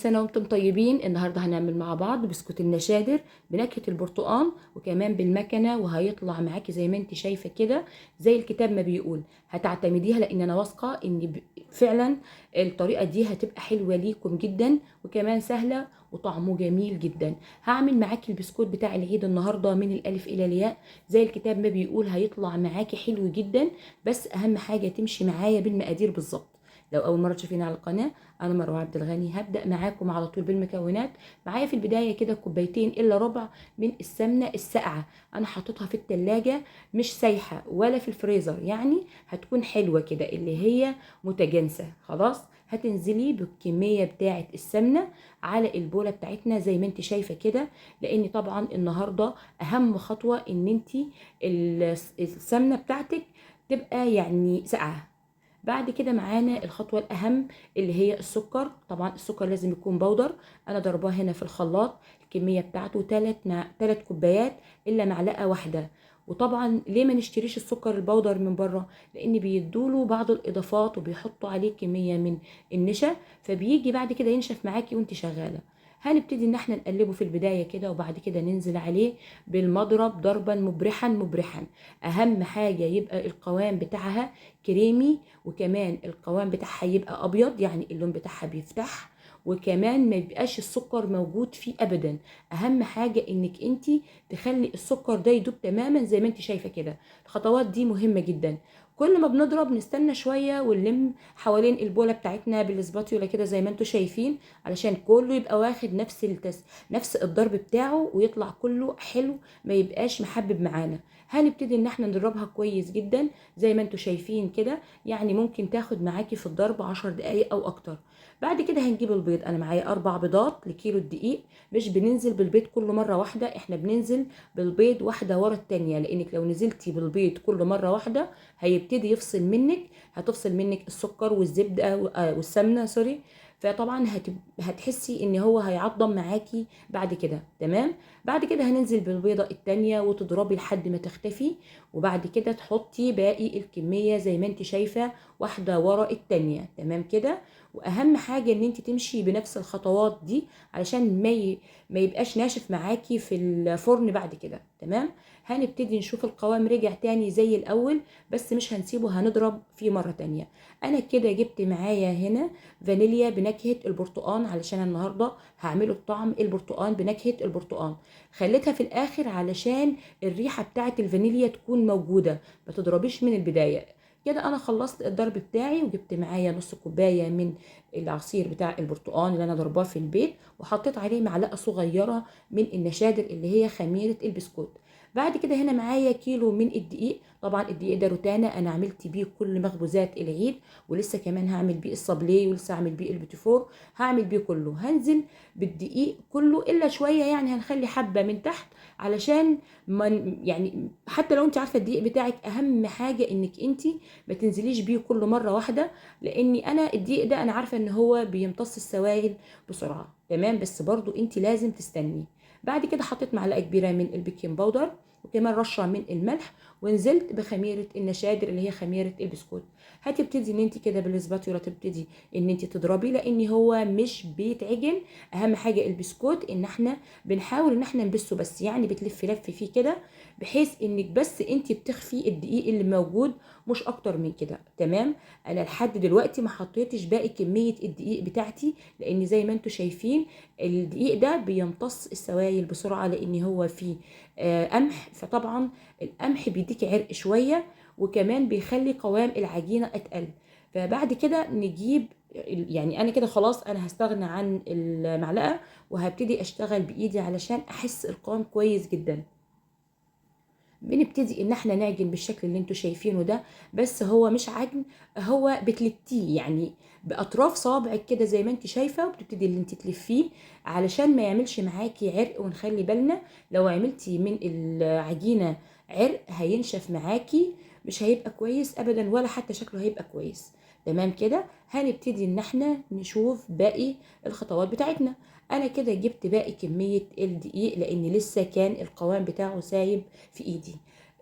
سنة وانتم طيبين. النهاردة هنعمل مع بعض بسكوت النشادر بنكهة البرتقال وكمان بالمكنة، وهيطلع معاكي زي ما انت شايفة كده زي الكتاب ما بيقول. هتعتمديها لان انا واثقة ان فعلا الطريقة دي هتبقى حلوة ليكم جدا وكمان سهلة وطعمه جميل جدا. هعمل معاكي البسكوت بتاع العيد النهاردة من الالف الى الياء زي الكتاب ما بيقول، هيطلع معاكي حلو جدا. بس اهم حاجة تمشي معايا بالمقادير بالظبط. لو اول مره تشوفيني على القناه، انا مروه عبد الغني. هبدا معاكم على طول بالمكونات. معايا في البدايه كده كوبايتين الا ربع من السمنه الساقعه، انا حاططها في التلاجة مش سايحه ولا في الفريزر، يعني هتكون حلوه كده اللي هي متجانسه. خلاص، هتنزلي بالكميه بتاعه السمنه على البوله بتاعتنا زي ما انت شايفه كده، لان طبعا النهارده اهم خطوه ان انت السمنه بتاعتك تبقى يعني ساقعه. بعد كده معانا الخطوة الأهم اللي هي السكر. طبعا السكر لازم يكون بودر، أنا ضرباه هنا في الخلاط. الكمية بتاعته 3 كوبايات إلا معلقة واحدة. وطبعا ليه ما نشتريش السكر البودر من بره؟ لأن بيدوله بعض الإضافات وبيحطوا عليه كمية من النشا، فبيجي بعد كده ينشف معاكي وانت شغالة. هنبتدي ان احنا نقلبه في البداية كده، وبعد كده ننزل عليه بالمضرب ضربا مبرحا مبرحا. اهم حاجة يبقى القوام بتاعها كريمي، وكمان القوام بتاعها يبقى ابيض يعني اللون بتاعها بيفتح، وكمان ما يبقاش السكر موجود فيه ابدا. اهم حاجه انك انت تخلي السكر ده يدوب تماما زي ما انت شايفه كده. الخطوات دي مهمه جدا. كل ما بنضرب نستنى شويه ونلم حوالين البوله بتاعتنا بالسباتيولا كده زي ما انتم شايفين، علشان كله يبقى واخد نفس الضرب بتاعه ويطلع كله حلو، ما يبقاش محبب معانا. هنبتدي ان احنا نضربها كويس جدا زي ما انتم شايفين كده، يعني ممكن تاخد معاكي في الضرب 10 دقايق او اكتر. بعد كده هنجيب البيض. انا معايا 4 بيضات لكيلو الدقيق. مش بننزل بالبيض كل مره واحده، احنا بننزل بالبيض واحده ورا التانيه، لانك لو نزلتي بالبيض كل مره واحده هيبتدي يفصل منك، هتفصل منك السكر والزبده والسمنه سوري. فطبعا هتحسي ان هو هيعضم معاكي بعد كده. تمام. بعد كده هننزل بالبيضه التانيه وتضربي لحد ما تختفي، وبعد كده تحطي باقي الكمية زي ما انت شايفة واحدة ورا التانية. تمام كده. واهم حاجة ان انت تمشي بنفس الخطوات دي علشان ما يبقاش ناشف معاكي في الفرن بعد كده. تمام. هنبتدي نشوف القوام رجع تاني زي الاول، بس مش هنسيبه، هنضرب فيه مرة تانية. انا كده جبت معايا هنا فانيليا بنكهة البرتقال، علشان النهاردة هعمله بطعم البرتقال بنكهة البرتقال. خليتها في الاخر علشان الريحه بتاعه الفانيليا تكون موجوده، ما تضربيش من البدايه. كده انا خلصت الضرب بتاعي، وجبت معايا نص كوبايه من العصير بتاع البرتقال اللي انا ضرباه في البيت، وحطيت عليه معلقه صغيره من النشادر اللي هي خميره البسكوت. بعد كده هنا معايا كيلو من الدقيق. طبعا الدقيق ده روتانا، انا عملت بيه كل مخبوزات العيد، ولسه كمان هعمل بيه الصابليه، ولسه هعمل بيه البيتيفور، هعمل بيه كله. هنزل بالدقيق كله الا شويه، يعني هنخلي حبه من تحت علشان من يعني حتى لو انت عارفه الدقيق بتاعك، اهم حاجه انك انت ما تنزليش بيه كل مره واحده، لاني انا الدقيق ده انا عارفه ان هو بيمتص السوائل بسرعه. تمام. بس برضو انت لازم تستني. بعد كده حطيت معلقه كبيره من البيكنج باودر، وكمان رشه من الملح، ونزلت بخميره النشادر اللي هي خميره البسكوت. هتبتدي ان انت كده بالسباتولا تبتدي ان انت تضربي، لان هو مش بيتعجن. اهم حاجه البسكوت ان احنا بنحاول ان احنا نبسه بس، يعني بتلف لف فيه كده بحيث انك بس انت بتخفي الدقيق اللي موجود، مش اكتر من كده. تمام. انا لحد دلوقتي ما حطيتش باقي كميه الدقيق بتاعتي، لان زي ما انتم شايفين الدقيق ده بيمتص السوائل بسرعه، لان هو فيه قمح. فطبعا القمح بيديكي عرق شويه، وكمان بيخلي قوام العجينه اتقل. فبعد كده نجيب، يعني انا كده خلاص انا هستغنى عن المعلقه، وهبتدي اشتغل بايدي علشان احس القوام كويس جدا. بنبتدي ان احنا نعجن بالشكل اللي انتوا شايفينه ده، بس هو مش عجن، هو بتلتيه يعني باطراف صوابعك كده زي ما انت شايفه، وبتبتدي اللي انت تلفيه علشان ما يعملش معاكي عرق. ونخلي بالنا لو عملتي من العجينه عرق هينشف معاكي، مش هيبقى كويس ابدا، ولا حتى شكله هيبقى كويس. تمام كده. هنبتدي ان احنا نشوف باقي الخطوات بتاعتنا. انا كده جبت باقي كميه الدقيق، لان لسه كان القوام بتاعه سايب في ايدي.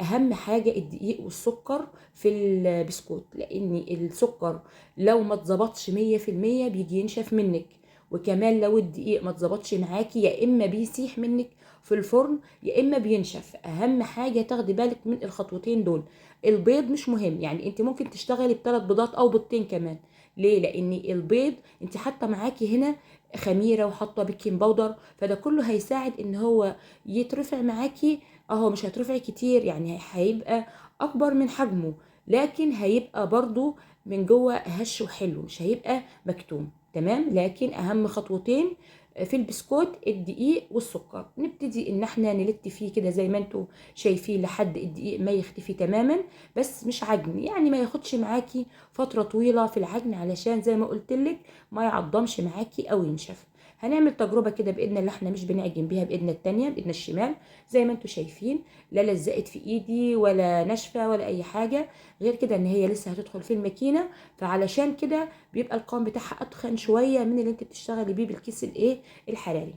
اهم حاجه الدقيق والسكر في البسكوت، لان السكر لو ما اتظبطش 100% بيجي ينشف منك، وكمان لو الدقيق ما اتظبطش معاكي يا اما بيسيح منك في الفرن يا اما بينشف. اهم حاجه تاخدي بالك من الخطوتين دول. البيض مش مهم، يعني انت ممكن تشتغلي ب3 بيضات او بيضتين كمان. ليه؟ لان البيض انت حاطه معاكي هنا خميره وحاطه بيكنج باودر، فده كله هيساعد ان هو يترفع معاكي. اهو مش هترفع كتير، يعني هيبقى اكبر من حجمه، لكن هيبقى برضو من جوه هش وحلو، مش هيبقى مكتوم. تمام. لكن اهم خطوتين في البسكوت الدقيق والسكر. نبتدي ان احنا نلت فيه كده زي ما انتوا شايفين لحد الدقيق ما يختفي تماما، بس مش عجن، يعني ما ياخدش معاكي فترة طويلة في العجن علشان زي ما قلت لك ما يعضمش معاكي او ينشف. هنعمل تجربة كده بإيدنا اللي احنا مش بنعجن بيها، بإيدنا التانية، بإيدنا الشمال زي ما انتوا شايفين. لا لزقت في ايدي ولا ناشفة ولا اي حاجة، غير كده ان هي لسه هتدخل في الماكينة، فعلشان كده بيبقى القوام بتاعها اتخن شوية من اللي انت بتشتغلي بيه بالكيس الايه الحراري.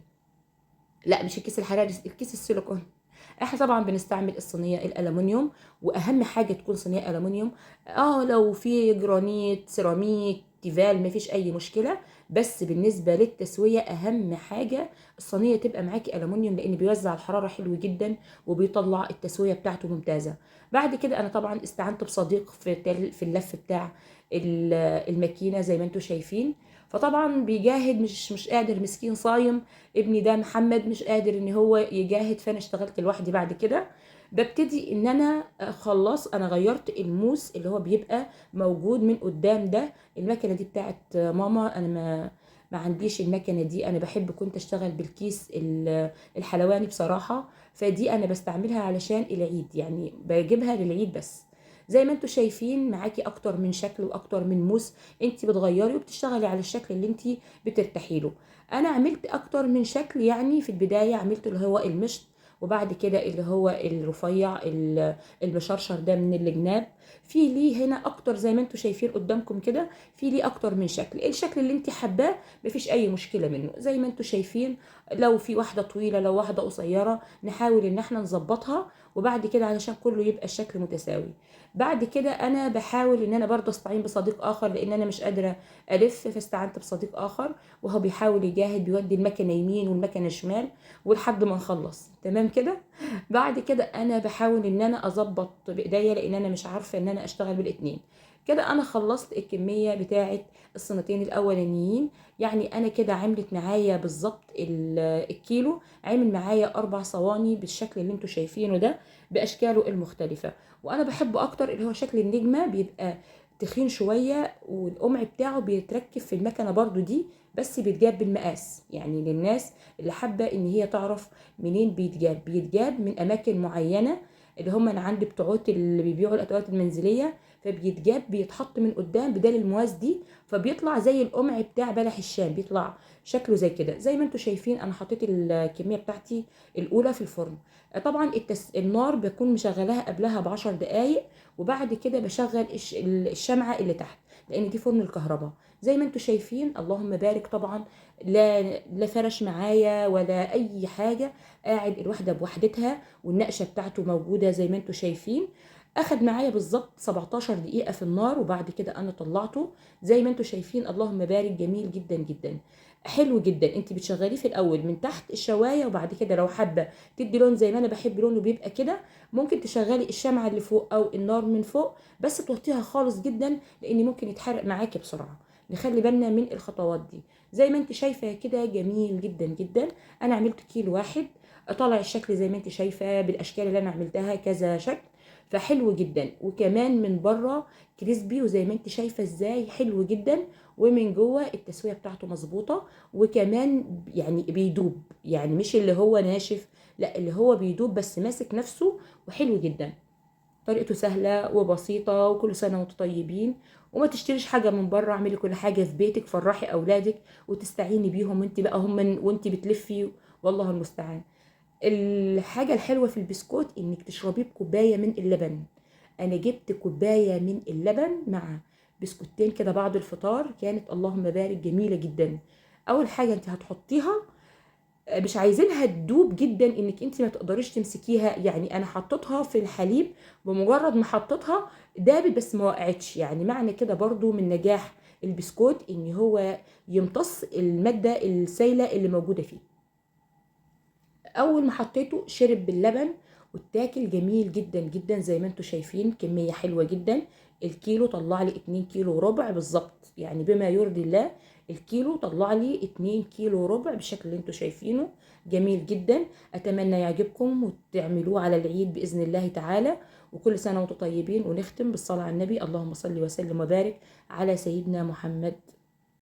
لا مش الكيس الحراري، الكيس السيليكون. احنا طبعا بنستعمل الصينيه الالومنيوم، واهم حاجه تكون صينيه الومنيوم. لو في جرانيت سيراميك تيفال مفيش اي مشكله، بس بالنسبه للتسويه اهم حاجه الصينيه تبقى معاكي الومنيوم، لان بيوزع الحراره حلو جدا وبيطلع التسويه بتاعته ممتازه. بعد كده انا طبعا استعنت بصديق في اللف بتاع الماكينه زي ما انتم شايفين. فطبعا بيجاهد، مش قادر، مسكين صايم. ابني ده محمد مش قادر ان هو يجاهد، فانا اشتغلت لوحدي. بعد كده ببتدي ان انا خلاص انا غيرت الموس اللي هو بيبقى موجود من قدام ده. المكنه دي بتاعت ماما، انا ما عنديش المكنه دي، انا بحب كنت اشتغل بالكيس الحلواني بصراحه. فدي انا بستعملها علشان العيد، يعني بجيبها للعيد بس. زي ما انتوا شايفين معاكي اكتر من شكل واكتر من موس، انت بتغيري وبتشتغلي على الشكل اللي انت بترتاحي له. انا عملت اكتر من شكل، يعني في البدايه عملت اللي هو المشط، وبعد كده اللي هو الرفيع المشرشر ده من الجناب. في ليه هنا اكتر زي ما انتم شايفين قدامكم كده، في ليه اكتر من شكل. الشكل اللي انت حباه مفيش اي مشكله منه زي ما انتم شايفين. لو في واحده طويله لو واحده قصيره نحاول ان احنا نظبطها، وبعد كده علشان كله يبقى الشكل متساوي. بعد كده انا بحاول ان انا برضه استعين بصديق اخر، لان انا مش قادره الف، فاستعنت بصديق اخر وهو بيحاول يجاهد، بيودي المكنه يمين والمكنه شمال ولحد ما نخلص تمام كده. بعد كده انا بحاول ان انا اظبط بايديا، لان انا مش عارفه ان انا اشتغل بالاتنين. كده انا خلصت الكميه بتاعه الصينيتين الاولانيين. يعني انا كده عملت معايا بالظبط الكيلو عامل معايا 4 صواني بالشكل اللي انتوا شايفينه ده باشكاله المختلفه. وانا بحبه اكتر اللي هو شكل النجمه، بيبقى تخين شويه والقمع بتاعه بيتركب في المكنه برضو دي، بس بيتجاب بالمقاس، يعني للناس اللي حابه ان هي تعرف منين بيتجاب من اماكن معينه، اللي هم انا عندي بتوعات اللي بيبيعوا الادوات المنزليه، فبيتجاب بيتحط من قدام بدل المواس دي، فبيطلع زي القمع بتاع بلح الشام، بيطلع شكله زي كده. زي ما انتم شايفين انا حطيت الكميه بتاعتي الاولى في الفرن. طبعا النار بكون مشغلاها قبلها ب10 دقايق، وبعد كده بشغل الشمعة اللي تحت، لان دي فرن الكهرباء. زي ما انتوا شايفين اللهم بارك طبعا، لا فرش معايا ولا اي حاجة، قاعد الواحدة بوحدتها والنقشة بتاعته موجودة زي ما انتوا شايفين. اخد معايا بالظبط 17 دقيقة في النار، وبعد كده انا طلعته زي ما انتوا شايفين اللهم بارك، جميل جدا جدا، حلو جدا. انت بتشغليه في الاول من تحت الشوايه، وبعد كده لو حابه تدي لون زي ما انا بحب لونه بيبقى كده، ممكن تشغلي الشمعة اللي فوق او النار من فوق، بس توطيها خالص جدا لان ممكن يتحرق معاكي بسرعة. نخلي بالنا من الخطوات دي. زي ما انت شايفة كده جميل جدا جدا. انا عملت كيلو واحد، طالع الشكل زي ما انت شايفة بالاشكال اللي انا عملتها كذا شكل، فحلو جدا. وكمان من بره كريسبي، وزي ما انت شايفة ازاي حلو جدا، ومن جوه التسوية بتاعته مظبوطة، وكمان يعني بيدوب، يعني مش اللي هو ناشف، لا اللي هو بيدوب بس ماسك نفسه وحلو جدا. طريقته سهلة وبسيطة، وكل سنة وانتم طيبين. وما تشتريش حاجة من بره، اعملي كل حاجة في بيتك، فرحي أولادك وتستعيني بيهم وانت بقى هم وانت بتلفي، والله المستعان. الحاجة الحلوة في البسكوت انك تشربيه بكوباية من اللبن. انا جبت كوباية من اللبن مع بسكوتين كده بعد الفطار، كانت اللهم بارك جميلة جدا. اول حاجة انت هتحطيها، مش عايزينها تدوب جدا انك انت ما تقدريش تمسكيها، يعني انا حطيتها في الحليب، بمجرد ما حطيتها دابت بس ما وقعتش، يعني معنى كده برضو من نجاح البسكوت ان هو يمتص المادة السائلة اللي موجودة فيه. اول ما حطيته شرب باللبن والتاكل جميل جدا جدا زي ما انتم شايفين، كمية حلوة جدا. الكيلو طلع لي 2 كيلو وربع بالظبط، يعني بما يرضي الله. الكيلو طلع لي 2 كيلو وربع بالشكل اللي انتم شايفينه، جميل جدا. اتمنى يعجبكم وتعملوه على العيد باذن الله تعالى. وكل سنة وانتم طيبين. ونختم بالصلاة على النبي، اللهم صل وسلم وبارك على سيدنا محمد.